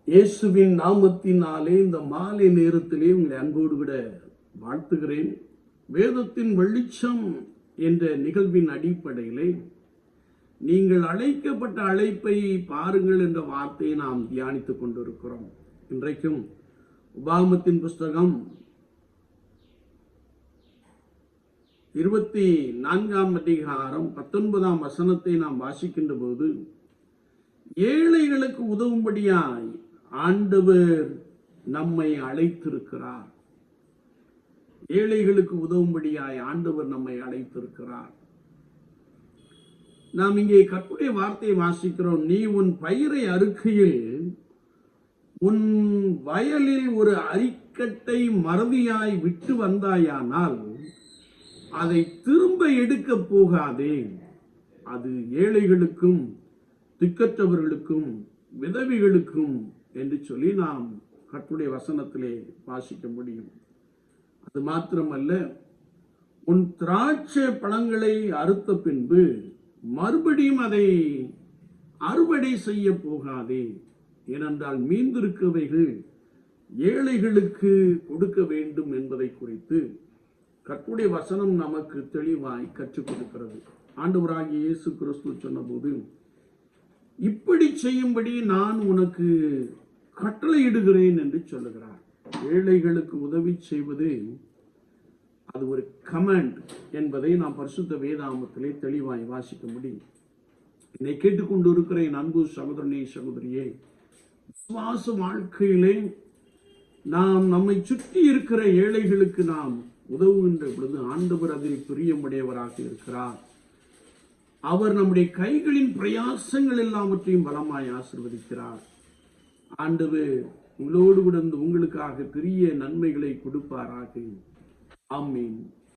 இயேசுவின் நாமத்தினாலே இந்த மாலை நேரத்திலே உங்களை அன்போடு விட வாழ்த்துகிறேன். வேதத்தின் வெளிச்சம் என்ற நிகழ்வின் அடிப்படையிலே நீங்கள் அழைக்கப்பட்ட அழைப்பை பாருங்கள் என்ற வார்த்தையை நாம் தியானித்துக் கொண்டிருக்கிறோம். இன்றைக்கும் உபாகமத்தின் புஸ்தகம் 24ஆம் அதிகாரம் 19ஆம் வசனத்தை நாம் வாசிக்கின்ற போது, ஏழைகளுக்கு உதவும்படியாய் ஆண்டவர் நம்மை அழைத்திருக்கிறார். ஏழைகளுக்கு உதவும்படியாய் ஆண்டவர் நம்மை அழைத்திருக்கிறார். நாம் இங்கே கர்த்தருடைய வார்த்தையை வாசிக்கிறோம். நீ உன் பயிரை அறுக்கையில் உன் வயலில் ஒரு அரிக்கட்டை மறதியாய் விட்டு வந்தாயானால் அதை திரும்ப எடுக்க போகாதே. அது ஏழைகளுக்கும் திக்கற்றவர்களுக்கும் விதவிகளுக்கும் என்று சொல்லி நாம் கர்த்தருடைய வசனத்திலே வாசிக்க முடியும். அது மாத்திரமல்ல, உன் திராட்சை பழங்களை அறுத்த பின்பு மறுபடியும் அதை அறுவடை செய்ய போகாதே. ஏனென்றால் மீந்திருக்கவைகள் ஏழைகளுக்கு கொடுக்க வேண்டும் என்பதை குறித்து கர்த்தருடைய வசனம் நமக்கு தெளிவாய் கற்றுக் கொடுக்கிறது. ஆண்டவராகிய இயேசு கிறிஸ்து சொன்னபோது, இப்படி செய்யும்படி நான் உனக்கு கட்டளையிடுகிறேன் என்று சொல்லுகிறார். ஏழைகளுக்கு உதவி செய்வது அது ஒரு கமாண்ட் என்பதை நாம் பரிசுத்த வேதாகமத்திலே தெளிவாய் வாசிக்க முடியும். என்னை கேட்டுக்கொண்டு இருக்கிற என் அன்பு சகோதரனே, சகோதரியே, விசுவாச வாழ்க்கையிலே நாம் நம்மை சுற்றி இருக்கிற ஏழைகளுக்கு நாம் உதவுகின்ற பொழுது ஆண்டவர் அதில் பிரியமுடையவராக இருக்கிறார். அவர் நம்முடைய கைகளின் பிரயாசங்கள் எல்லாவற்றையும் பலமாய் ஆசீர்வதிக்கிறார். ஆண்டவர் உங்களோடு கூட உங்களுக்காக பெரிய நன்மைகளை கொடுப்பாராக. ஆமென்.